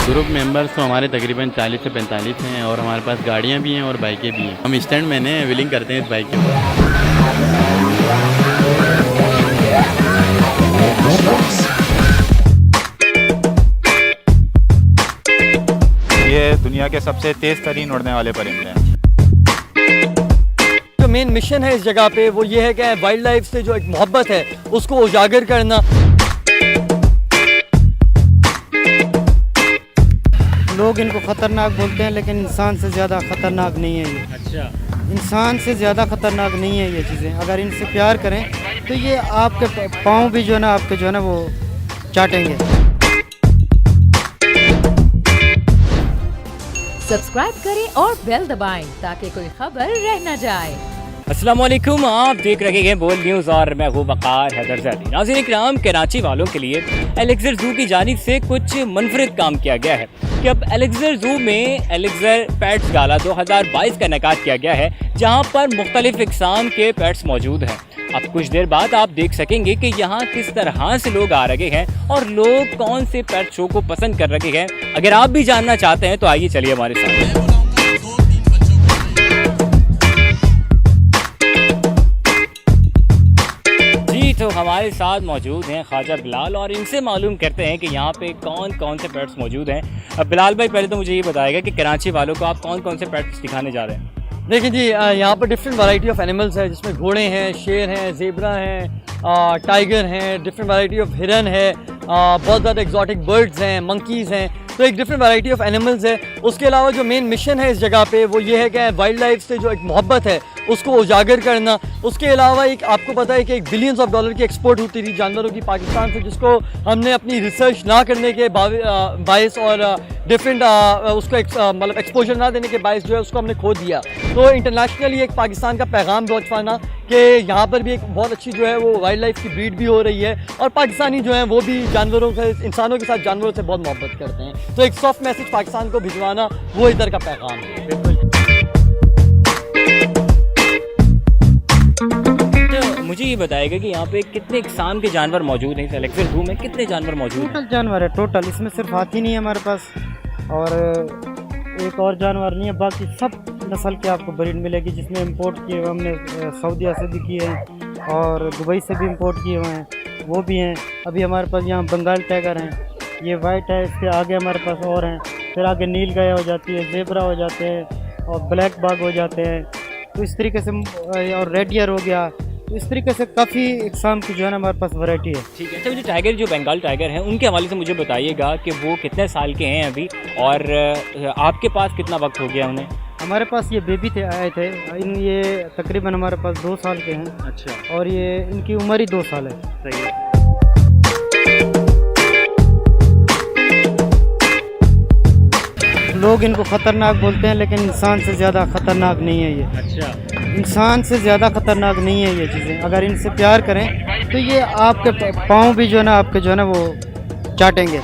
Group members तो हमारे तकरीबन 40 से 45 हैं और हमारे पास गाड़ियाँ भी हैं और बाइकें भी हैं। हम स्टैंड मैंने व्हीलिंग करते हैं इस बाइक के ऊपर। ये दुनिया के सबसे तेज़ तरीन उड़ने वाले परिंदे हैं। जो मेन मिशन है इस जगह पे वो ये है कि वाइल्ड लाइफ से जो एक मोहब्बत है उसको उजागर करना। लोग इनको ख़तरनाक बोलते हैं लेकिन इंसान से ज़्यादा ख़तरनाक नहीं है ये। अच्छा, इंसान से ज़्यादा ख़तरनाक नहीं है ये चीज़ें। अगर इनसे प्यार करें तो ये आपके पाँव भी जो है ना आपके जो है ना वो चाटेंगे। सब्सक्राइब करें और बेल दबाएं ताकि कोई खबर रह न जाए। अस्सलाम वालेकुम, आप देख रहे हैं बोल न्यूज़ और मैं हूँ वक़ार हैदरज़ादी। नाज़रीन इकराम, कराची वालों के लिए एलेक्ज़र ज़ू की जानिब से कुछ मुनफरिद काम किया गया है कि अब एलेक्ज़र ज़ू में एलेक्ज़र पेट्स गाला 2022 का इनेकाद किया गया है, जहाँ पर मुख्तलिफ़ इक़साम के पेट्स मौजूद हैं। अब कुछ देर बाद आप देख सकेंगे कि यहाँ किस तरह से लोग आ रहे हैं और लोग कौन से पेट शो को पसंद कर रहे हैं। अगर आप भी जानना चाहते हैं तो आइए चलिए हमारे साथ। तो हमारे साथ मौजूद हैं ख्वाजा बिलाल और इनसे मालूम करते हैं कि यहाँ पे कौन कौन से पेट्स मौजूद हैं। अब बिलाल भाई, पहले तो मुझे ये बताएगा कि कराची वालों को आप कौन कौन से पेट्स दिखाने जा रहे हैं। देखिए जी, यहाँ पर डिफरेंट वैरायटी ऑफ एनिमल्स है, जिसमें घोड़े हैं, शेर हैं, ज़ेब्रा हैं, टाइगर हैं, डिफरेंट वैरायटी ऑफ हिरन है, बहुत ज़्यादा एक्जॉटिक बर्ड्स हैं, मंकीज़ हैं। तो एक डिफरेंट वैरायटी ऑफ एनिमल्स है। उसके अलावा जो मेन मिशन है इस जगह पे वो ये है कि वाइल्ड लाइफ से जो एक मोहब्बत है उसको उजागर करना। उसके अलावा एक आपको पता है कि एक बिलियंस ऑफ डॉलर की एक्सपोर्ट होती थी जानवरों की पाकिस्तान से, जिसको हमने अपनी रिसर्च ना करने के बायस और डिफरेंट उसको मतलब एक्सपोजर ना देने के बायस जो है उसको हमने खो दिया। तो इंटरनेशनली एक पाकिस्तान का पैगाम पहुँचवाना कि यहाँ पर भी एक बहुत अच्छी जो है वो वाइल्ड लाइफ की ब्रीड भी हो रही है और पाकिस्तानी जो है वो भी जानवरों से, इंसानों के साथ जानवरों से बहुत मोहब्बत करते हैं। तो एक सॉफ्ट मैसेज पाकिस्तान को भिजवाना वो इधर का पैगाम है। तो मुझे ये बताएगा कि यहाँ पे कितने इक़साम के जानवर मौजूद हैं, एलेक्ज़र ज़ू में कितने जानवर मौजूद हैं? टोटल जानवर है, टोटल। इसमें सिर्फ हाथी नहीं है हमारे पास और एक और जानवर नहीं है। बाकी सब नस्ल के आपको ब्रीड मिलेगी, जिसमें इंपोर्ट किए हुए हमने सऊदी से भी किए हैं और दुबई से भी इंपोर्ट किए हुए हैं, वो भी हैं। अभी हमारे पास यहाँ बंगाल टाइगर हैं, ये वाइट है, इसके आगे हमारे पास और हैं। फिर आगे नील गाय हो जाती है, ज़ेब्रा हो जाते हैं और ब्लैक बाग हो जाते हैं। तो इस तरीके से, और रेड ईयर हो गया। तो इस तरीके से काफ़ी इक़साम की जो है ना हमारे पास वैरायटी है। ठीक है। तो जो टाइगर, जो बंगाल टाइगर हैं, उनके हवाले से मुझे बताइएगा कि वो कितने साल के हैं अभी और आपके पास कितना वक्त हो गया उन्हें? हमारे पास ये बेबी थे, आए थे ये तकरीबन हमारे पास 2 साल के हैं। अच्छा। और ये इनकी उम्र ही 2 साल है। सही है। लोग इनको ख़तरनाक बोलते हैं लेकिन इंसान से ज़्यादा ख़तरनाक नहीं है ये। अच्छा, इंसान से ज़्यादा ख़तरनाक नहीं है ये चीज़ें। अगर इनसे प्यार करें तो ये आपके पाँव भी जो है ना आपके जो है ना वो चाटेंगे।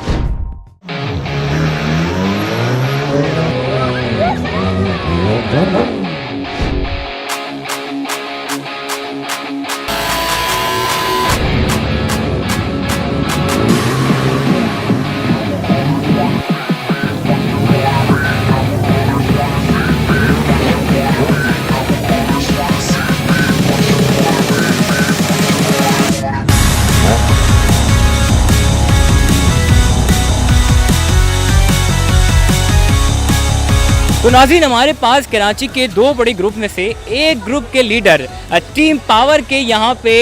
तो नाज़रीन, हमारे पास कराची के 2 बड़े ग्रुप में से एक ग्रुप के लीडर टीम पावर के यहाँ पे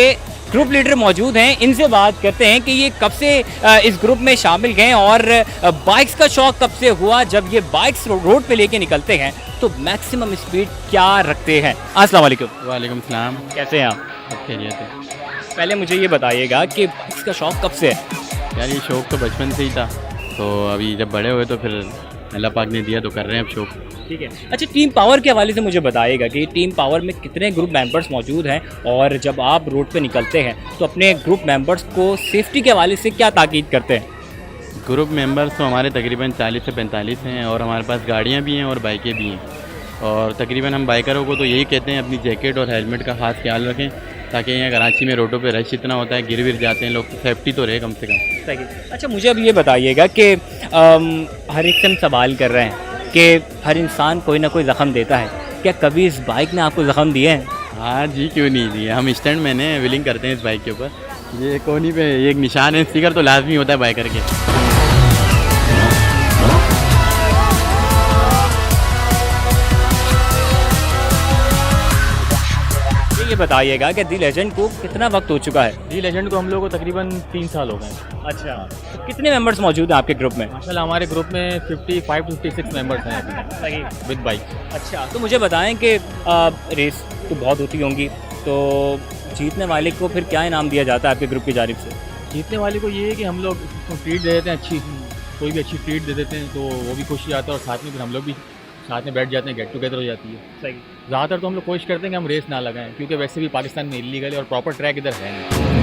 ग्रुप लीडर मौजूद हैं। इनसे बात करते हैं कि ये कब से इस ग्रुप में शामिल गए और बाइक्स का शौक़ कब से हुआ। जब ये बाइक्स रोड पे लेके निकलते हैं तो मैक्सिमम स्पीड क्या रखते हैं? अस्सलाम वालेकुम। वालेकुम सलाम। कैसे हैं आप? खैरियत है। पहले मुझे ये बताइएगा कि बाइक्स का शौक़ कब से है? यार ये शौक़ तो बचपन से ही था, तो अभी जब बड़े हुए तो फिर अल्लाह पाक ने दिया तो कर रहे हैं अब शौक़। ठीक है। अच्छा, टीम पावर के हवाले से मुझे बताइएगा कि टीम पावर में कितने ग्रुप मेंबर्स मौजूद हैं और जब आप रोड पे निकलते हैं तो अपने ग्रुप मेंबर्स को सेफ्टी के हवाले से क्या ताकीद करते हैं? ग्रुप मेंबर्स तो हमारे तकरीबन 40 से 45 हैं और हमारे पास गाड़ियाँ भी हैं और बाइकें भी हैं। और तकरीबन हम बाइकरों को तो यही कहते हैं अपनी जैकेट और हेलमेट का ख़ास ख्याल रखें ताकि यहाँ कराची में रोडों पे रश इतना होता है, गिर विर जाते हैं लोग, तो सेफ्टी तो रहे कम से कम। सही। अच्छा मुझे अब ये बताइएगा कि हर एक से हम सवाल कर रहे हैं कि हर इंसान कोई ना कोई ज़ख़म देता है, क्या कभी इस बाइक ने आपको ज़ख़म दिए हैं? हाँ जी, क्यों नहीं दिए। हम स्टैंड मैन हैं, व्हीलिंग करते हैं इस बाइक के ऊपर। ये कोनी पे एक निशान है, स्टिकर तो लाजमी होता है बाइकर के। ये बताइएगा कि दी लेजेंड को कितना वक्त हो चुका है? दी लेजेंड को हम लोग को तकरीबन 3 साल हो गए। अच्छा, तो कितने मेंबर्स मौजूद हैं आपके ग्रुप में? माशाल्लाह हमारे ग्रुप में 55 to 56 मेंबर्स हैं अभी विद बाइक। अच्छा, तो मुझे बताएं कि रेस तो बहुत होती होंगी, तो जीतने वाले को फिर क्या इनाम दिया जाता है आपके ग्रुप की जानिब से? जीतने वाले को ये है कि हम लोग उसको ट्रीट दे देते हैं, अच्छी कोई भी अच्छी ट्रीट दे देते हैं, तो वो भी खुश आता है और साथ में फिर हम लोग भी साथ में बैठ जाते हैं, गेट टुगेदर हो जाती है। सही। ज़्यादातर तो हम लोग कोशिश करते हैं कि हम रेस ना लगाएं, क्योंकि वैसे भी पाकिस्तान में इलीगल है और प्रॉपर ट्रैक इधर है नहीं।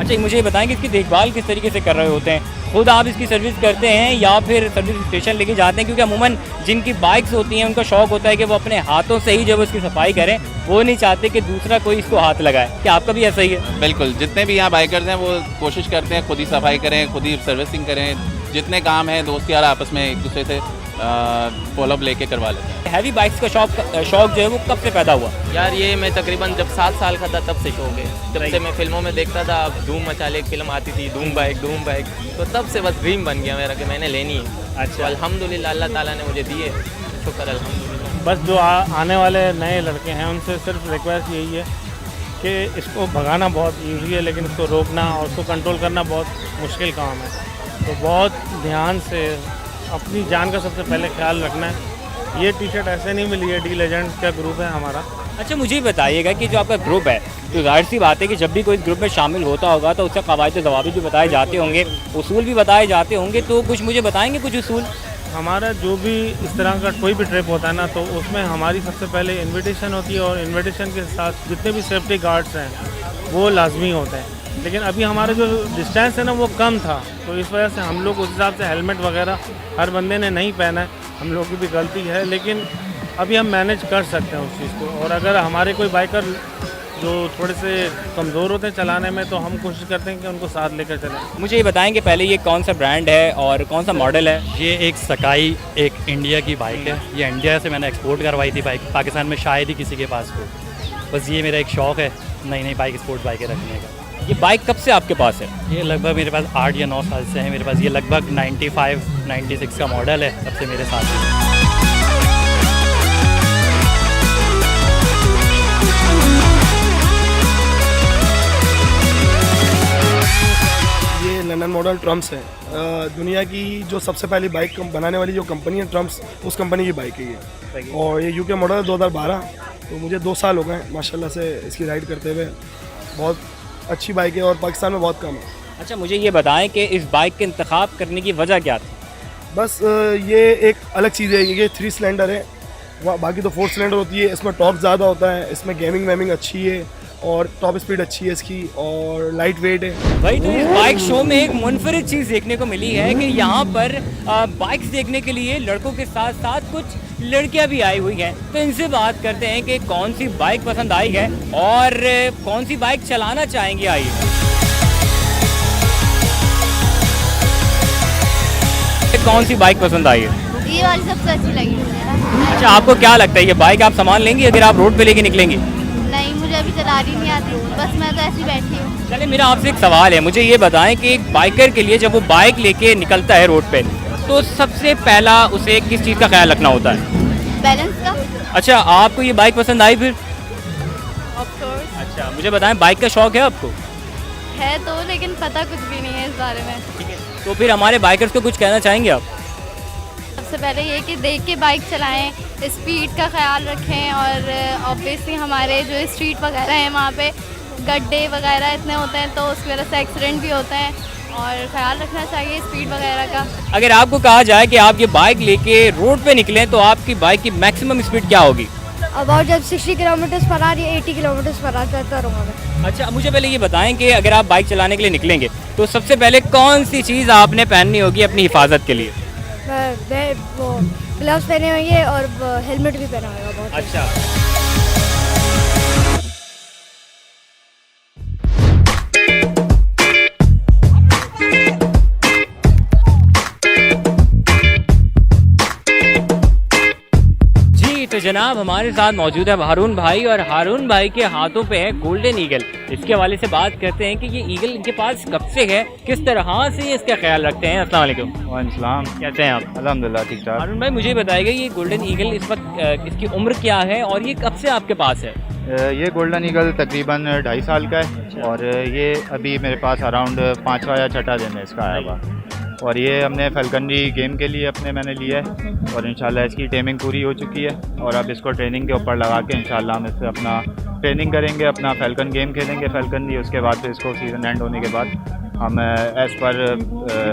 अच्छा, मुझे ये बताएं कि इसकी देखभाल किस तरीके से कर रहे होते हैं? खुद आप इसकी सर्विस करते हैं या फिर सर्विस स्टेशन लेके जाते हैं? क्योंकि अमूमन जिनकी बाइक्स होती हैं उनका शौक होता है कि वो अपने हाथों से ही जब उसकी सफाई करें, वो नहीं चाहते कि दूसरा कोई इसको हाथ लगाए। क्या आपका भी ऐसा ही है? बिल्कुल, जितने भी यहाँ बाइकर्स हैं वो कोशिश करते हैं खुद ही सफाई करें, खुद ही सर्विसिंग करें, जितने काम हैं दोस्त यार आपस में एक दूसरे से फॉलोअप लेके करवा लेते हैं। हैवी बाइक्स का शौक जो है वो कब से पैदा हुआ? यार ये मैं तकरीबन जब 7 साल का था तब से शौक है। जब से मैं फिल्मों में देखता था, धूम मचाले एक फिल्म आती थी, धूम बाइक, तो तब से बस ड्रीम बन गया मेरा कि मैंने लेनी है। अच्छा, अल्हम्दुलिल्लाह अल्लाह ताला ने मुझे दी है, शुक्र अल्हम्दुलिल्लाह। बस जो आने वाले नए लड़के हैं उनसे सिर्फ रिक्वेस्ट यही है कि इसको भगाना बहुत ईजी है, लेकिन इसको रोकना और उसको कंट्रोल करना बहुत मुश्किल काम है। तो बहुत ध्यान से अपनी जान का सबसे पहले ख्याल रखना है। ये टी शर्ट ऐसे नहीं मिली है, डी लेजेंड का ग्रुप है हमारा। अच्छा, मुझे ये बताइएगा कि जो आपका ग्रुप है, तो जाहिर सी बात है कि जब भी कोई ग्रुप में शामिल होता होगा तो उससे कवायद ज़वाबित भी बताए जाते होंगे, उसूल भी बताए जाते होंगे, तो कुछ मुझे बताएंगे कुछ उसूल? हमारा जो भी इस तरह का कोई भी ट्रिप होता है ना, तो उसमें हमारी सबसे पहले इन्विटेशन होती है और इन्विटेशन के साथ जितने भी सेफ्टी गार्ड्स हैं वो लाजमी होते हैं। लेकिन अभी हमारा जो डिस्टेंस है ना वो कम था, तो इस वजह से हम लोग उस हिसाब से हेलमेट वगैरह हर बंदे ने नहीं पहना है। हम लोग की भी गलती है, लेकिन अभी हम मैनेज कर सकते हैं उस चीज़ को। और अगर हमारे कोई बाइकर जो थोड़े से कमज़ोर होते हैं चलाने में, तो हम कोशिश करते हैं कि उनको साथ लेकर चलें। मुझे ये बताएं कि पहले ये कौन सा ब्रांड है और कौन सा मॉडल है? ये एक सकाई एक इंडिया की बाइक है। ये इंडिया से मैंने एक्सपोर्ट करवाई थी बाइक, पाकिस्तान में शायद ही किसी के पास हो। बस ये मेरा एक शौक़ है नई बाइक स्पोर्ट्स बाइकें रखने का। ये बाइक कब से आपके पास है? ये लगभग मेरे पास 8 या 9 साल से है मेरे पास। ये लगभग 95-96 का मॉडल है, तब से मेरे साथ है। ये लंदन मॉडल ट्रम्प्स है। दुनिया की जो सबसे पहली बाइक बनाने वाली जो कंपनी है ट्रम्प्स, उस कंपनी की बाइक है ये। और ये यूके मॉडल है 2012। तो मुझे 2 साल हो गए माशाल्लाह से इसकी राइड करते हुए। बहुत अच्छी बाइक है और पाकिस्तान में बहुत कम है। अच्छा, मुझे ये बताएं कि इस बाइक के इंतखाब करने की वजह क्या थी? बस ये एक अलग चीज़ है, ये 3 सिलेंडर है, वहाँ बाकी तो 4 सिलेंडर होती है। इसमें टॉप ज़्यादा होता है, इसमें गेमिंग वेमिंग अच्छी है और टॉप स्पीड अच्छी है इसकी और लाइट वेट है। भाई, तो इस बाइक शो में एक मुनफरिद चीज़ देखने को मिली है कि यहाँ पर बाइक्स देखने के लिए लड़कों के साथ साथ कुछ लड़कियाँ भी आई हुई हैं। तो इनसे बात करते हैं कि कौन सी बाइक पसंद आई है और कौन सी बाइक चलाना चाहेंगे। आइए, कौन सी बाइक पसंद आई है? ये वाली सबसे अच्छी लगी मुझे। अच्छा, आपको क्या लगता है ये बाइक आप सामान लेंगी अगर आप रोड पे लेके निकलेंगी? नहीं, मुझे अभी चलानी नहीं आती, बस मैं तो ऐसी बैठी हूँ। चलिए, मेरा आपसे एक सवाल है, मुझे ये बताएं कि एक बाइकर के लिए जब वो बाइक लेके निकलता है रोड पे, तो सबसे पहला उसे किस चीज़ का ख्याल रखना होता है? बैलेंस का। अच्छा, आपको ये बाइक पसंद आई फिर? Of course. अच्छा, मुझे बताएं बाइक का शौक है आपको? है तो, लेकिन पता कुछ भी नहीं है इस बारे में। ठीक है, तो फिर हमारे बाइकर्स को कुछ कहना चाहेंगे आप? सबसे पहले ये कि देख के बाइक चलाएं, स्पीड का ख्याल रखें और ऑब्वियसली हमारे जो स्ट्रीट वगैरह हैं वहाँ पे गड्ढे वगैरह इतने होते हैं, तो उसकी वजह से एक्सीडेंट भी होते हैं और ख्याल रखना चाहिए स्पीड वगैरह का। अगर आपको कहा जाए कि आप ये बाइक लेके रोड पे निकलें तो आपकी बाइक की मैक्सिमम स्पीड क्या होगी? अबाउट जब 60 किलोमीटर पर आवर या 80 किलोमीटर पर आवर चलता रहूँगा मैं। अच्छा, मुझे पहले ये बताएं कि अगर आप बाइक चलाने के लिए निकलेंगे तो सबसे पहले कौन सी चीज़ आपने पहननी होगी अपनी हिफाजत के लिए? मैं वो ग्लव्स पहने होंगे और हेलमेट भी पहना होगा बहुत। अच्छा, तो जनाब हमारे साथ मौजूद है हारून भाई, और हारून भाई के हाथों पे है गोल्डन ईगल। इसके हवाले से बात करते हैं कि ये ईगल इनके पास कब से है, किस तरह से ये इसका ख्याल रखते हैं। अस्सलाम वालेकुम। वालेकुम, कैसे हैं आप? अल्हम्दुलिल्लाह ठीक ठाक। हारून भाई मुझे बताइएगा ये गोल्डन ईगल इस वक्त इसकी उम्र क्या है और ये कब से आपके पास है? ये गोल्डन ईगल तकरीबन 2.5 साल का है और ये अभी मेरे पास अराउंड 5वां या 6ठा दिन है इसका आया हुआ। और ये हमने फैल्कनरी गेम के लिए मैंने लिया है और इंशाल्लाह इसकी टेमिंग पूरी हो चुकी है और अब इसको ट्रेनिंग के ऊपर लगा के इंशाल्लाह हम इससे अपना ट्रेनिंग करेंगे, अपना फैल्कन गेम खेलेंगे फैल्कनरी। उसके बाद फिर इसको सीज़न एंड होने के बाद हम एज़ पर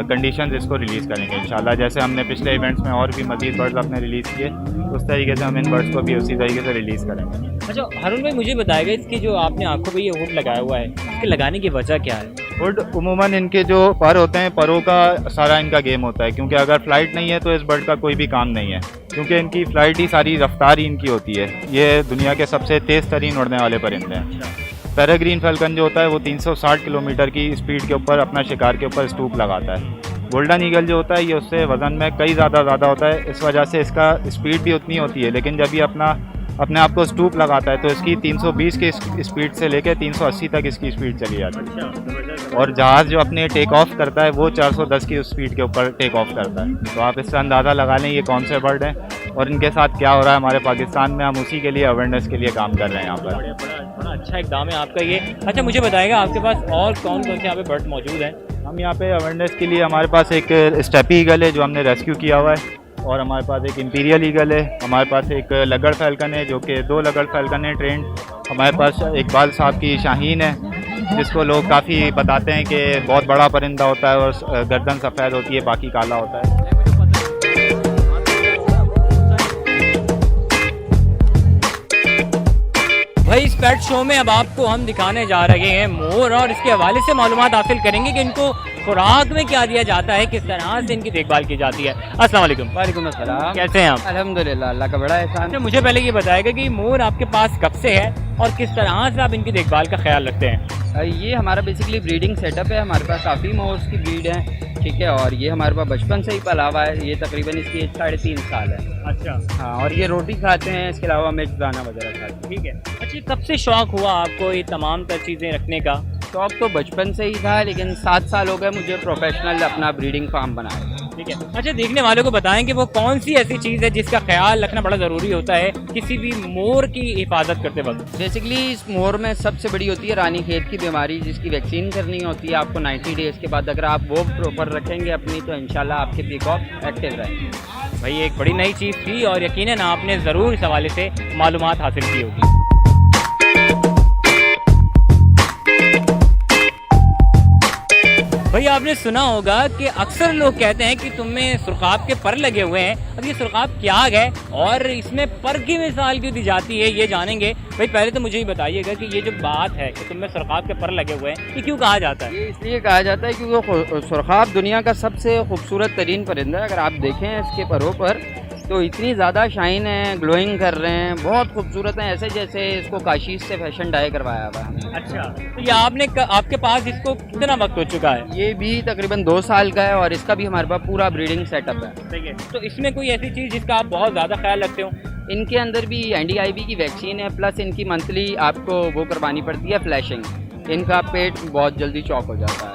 कंडीशंस इसको रिलीज़ करेंगे इंशाल्लाह। जैसे हमने पिछले इवेंट्स में और भी मज़ीद बर्ड्स अपने रिलीज़ किए, उस तरीके से हम इन बर्ड्स को भी उसी तरीके से रिलीज़ करेंगे। अच्छा हारून भाई मुझे बताएगा इसकी जो आपने आंखों पे ये हुड लगाया हुआ है, इसके लगाने की वजह क्या है? हुड उमूमन इनके जो पर होते हैं, परों का सारा इनका गेम होता है, क्योंकि अगर फ़्लाइट नहीं है तो इस बर्ड का कोई भी काम नहीं है, क्योंकि इनकी फ़्लाइट ही सारी रफ्तार ही इनकी होती है। ये दुनिया के सबसे तेज़ तरीन उड़ने वाले परिंदे हैं। पैराग्रीन फैल्कन जो होता है वो 360 किलोमीटर की स्पीड के ऊपर अपना शिकार के ऊपर स्टूप लगाता है। गोल्डन ईगल जो होता है ये उससे वज़न में कई ज़्यादा होता है, इस वजह से इसका स्पीड भी उतनी होती है। लेकिन जब ये अपने आप को स्टूप लगाता है तो इसकी 320 की स्पीड से लेकर 380 तक इसकी स्पीड चली जाती है। और जहाज़ जो अपने टेक ऑफ करता है वो 410 की स्पीड के ऊपर टेक ऑफ करता है। तो आप इससे अंदाज़ा लगा लें ये कौन से बर्ड हैं और इनके साथ क्या हो रहा है हमारे पाकिस्तान में। हम उसी के लिए अवेयरनेस के लिए काम कर रहे हैं यहाँ पर। बड़ा अच्छा इक़दाम है आपका ये। अच्छा मुझे बताएगा आपके पास और कौन कौन से यहाँ पे बर्ड मौजूद हैं? हम यहाँ पे अवेयरनेस के लिए हमारे पास एक स्टेपी ईगल है जो हमने रेस्क्यू किया हुआ है, और हमारे पास एक इंपीरियल ईगल है, हमारे पास एक लगड़ फैल्कन है जो कि 2 लगड़ फैल्कन है ट्रेंड, हमारे पास इकबाल साहब की शाहीन है जिसको लोग काफ़ी बताते हैं कि बहुत बड़ा परिंदा होता है और गर्दन सफ़ेद होती है बाकी काला होता है। भाई इस पेट शो में अब आपको हम दिखाने जा रहे हैं मोर, और इसके हवाले से मालूमात हासिल करेंगे कि इनको खुराक में क्या दिया जाता है, किस तरह से इनकी देखभाल की जाती है। अस्सलाम वालेकुम। वालेकुम अस्सलाम। कैसे हैं आप? अल्हम्दुलिल्लाह, अल्लाह का बड़ा एहसान। तो मुझे पहले ये बताएगा कि मोर आपके पास कब से है और किस तरह से आप इनकी देखभाल का ख्याल रखते हैं? ये हमारा बेसिकली ब्रीडिंग सेटअप है, हमारे पास काफ़ी मोर्स की ब्रीड है, ठीक है, और ये हमारे पास बचपन से ही पला हुआ है। ये तकरीबन इसकी एज 3.5 साल है। अच्छा हाँ, और ये रोटी खाते हैं, इसके अलावा मिर्च दाना वगैरह खाते हैं। ठीक है। अच्छा कब से शौक हुआ आपको ये तमाम तर चीज़ें रखने का? शौक तो बचपन से ही था, लेकिन 7 साल हो गए मुझे प्रोफेशनल अपना ब्रीडिंग फार्म बनाए। ठीक है। अच्छा देखने वालों को बताएं कि वो कौन सी ऐसी चीज़ है जिसका ख्याल रखना बड़ा ज़रूरी होता है किसी भी मोर की हिफाजत करते वक्त? बेसिकली इस मोर में सबसे बड़ी होती है रानीखेत की बीमारी, जिसकी वैक्सीन करनी होती है आपको 90 डेज़ के बाद। अगर आप वो प्रॉपर रखेंगे अपनी तो इंशाल्लाह आपके पीकॉक एक्टिव रहेंगे। भाई एक बड़ी नई चीज़ थी और यकीनन आपने ज़रूर इस हवाले से मालूमात हासिल की होगी। भाई आपने सुना होगा कि अक्सर लोग कहते हैं कि तुम्हें सुरखाब के पर लगे हुए हैं। अब ये सुरखाब क्या है और इसमें पर की मिसाल क्यों दी जाती है ये जानेंगे। भाई पहले तो मुझे ये बताइएगा कि ये जो बात है कि तुम्हें सुरखाब के पर लगे हुए हैं, ये क्यों कहा जाता है? ये इसलिए कहा जाता है क्योंकि सुरखाब दुनिया का सबसे खूबसूरत तरीन परिंदा है। अगर आप देखें इसके परों पर तो इतनी ज़्यादा शाइन है, ग्लोइंग कर रहे हैं, बहुत खूबसूरत हैं, ऐसे जैसे इसको काशीज से फैशन डाई करवाया हुआ है। अच्छा, तो ये आपके पास इसको कितना वक्त हो चुका है? ये भी तकरीबन 2 साल का है और इसका भी हमारे पास पूरा ब्रीडिंग सेटअप है। ठीक है। तो इसमें कोई ऐसी चीज़ जिसका आप बहुत ज़्यादा ख्याल रखते हो? इनके अंदर भी NDIB की वैक्सीन है, प्लस इनकी मंथली आपको वो करवानी पड़ती है फ्लैशिंग। इनका पेट बहुत जल्दी चौक हो जाता है।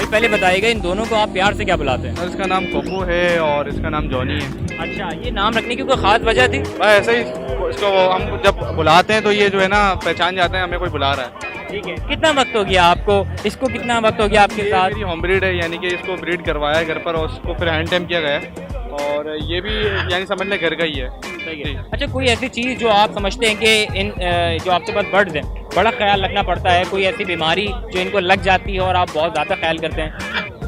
पहले बताइएगा इन दोनों को आप प्यार से क्या बुलाते हैं? इसका नाम कोको है और इसका नाम जॉनी है। अच्छा, ये नाम रखने की कोई ख़ास वजह थी? ऐसे ही इसको हम जब बुलाते हैं तो ये जो है ना पहचान जाते हैं हमें कोई बुला रहा है। ठीक है। कितना वक्त हो गया आपको, इसको कितना वक्त हो गया आपके साथ? मेरी होम ब्रीड है, यानी कि इसको ब्रीड करवाया है घर पर और उसको फिर हैंड टाइम किया गया है और ये भी यानी समझ लें घर का ही है। सही है। अच्छा, कोई ऐसी चीज़ जो आप समझते हैं कि इन जो आपके पास बर्ड्स हैं बड़ा ख्याल रखना पड़ता है, कोई ऐसी बीमारी जो इनको लग जाती है और आप बहुत ज़्यादा ख्याल करते हैं?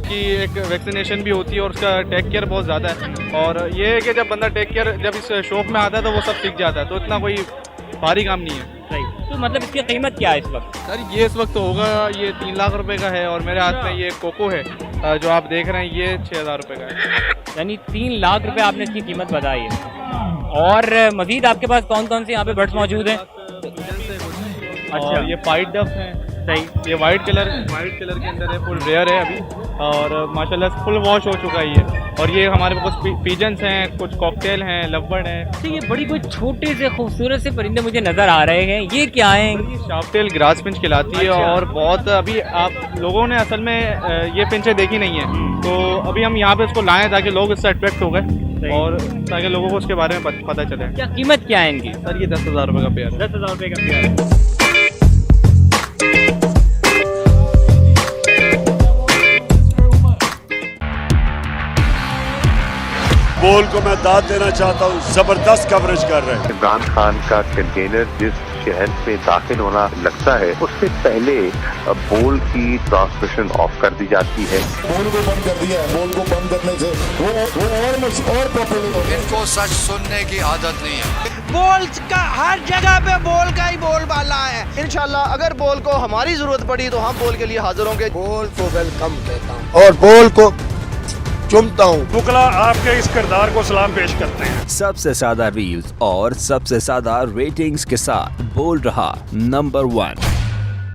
उसकी एक वैक्सीनेशन भी होती है और उसका टेक केयर बहुत ज़्यादा है। और ये है कि जब बंदा टेक केयर जब इस शौक में आता है तो वो सब सीख जाता है, तो इतना कोई भारी काम नहीं है। तो मतलब इसकी कीमत क्या है इस वक्त? सर ये इस वक्त तो होगा, ये 3 लाख रुपए का है और मेरे हाथ में ये कोको है जो आप देख रहे हैं, ये 6,000 रुपये का है। यानी 3 लाख रुपए आपने इसकी कीमत बताई है। और मजीद आपके पास कौन कौन से यहाँ पे बर्ड्स मौजूद हैं? अच्छा, ये वाइट डफ है, सही, ये वाइट कलर के अंदर है, फुल रेयर है अभी और माशाल्लाह फुल वॉश हो चुका है ये। और ये हमारे पास पिजन्स हैं, कुछ कॉकटेल हैं, लवबर्ड हैं। तो ये बड़ी कोई छोटे से खूबसूरत से परिंदे मुझे नज़र आ रहे हैं, ये क्या हैं? शार्पटेल ग्रास पिंच कहलाती है और बहुत अभी आप लोगों ने असल में ये पिंचें देखी नहीं है, तो अभी हम यहाँ पे इसको लाएं ताकि लोग इससे अट्रैक्ट हो गए और ताकि लोगों को उसके बारे में पता चले। क्या कीमत क्या है इनकी? सर ये 10,000 रुपये का पेयर है। 10,000 रुपये का पेयर है। बोल को मैं दाद देना चाहता हूँ, जबरदस्त कवरेज कर रहे हैं। इमरान खान का कंटेनर जिस शहर में दाखिल होना लगता है उससे पहले बोल की ट्रांसमिशन ऑफ कर दी जाती है। बोल को बंद कर दिया है, बोल को बंद करने से वो और पॉपुलर हो। इनको सच सुनने की आदत नहीं है। बोल का हर जगह पे बोल का ही बोलबाला है। इंशाल्लाह अगर बोल को हमारी जरूरत पड़ी तो हम बोल के लिए हाजिर होंगे। बोल को वेलकम कहता हूँ और बोल को चुमता हूँ। बुकला आपके इस किरदार को सलाम पेश करते हैं। सबसे ज्यादा रील्स और सबसे ज्यादा रेटिंग्स के साथ बोल रहा नंबर 1।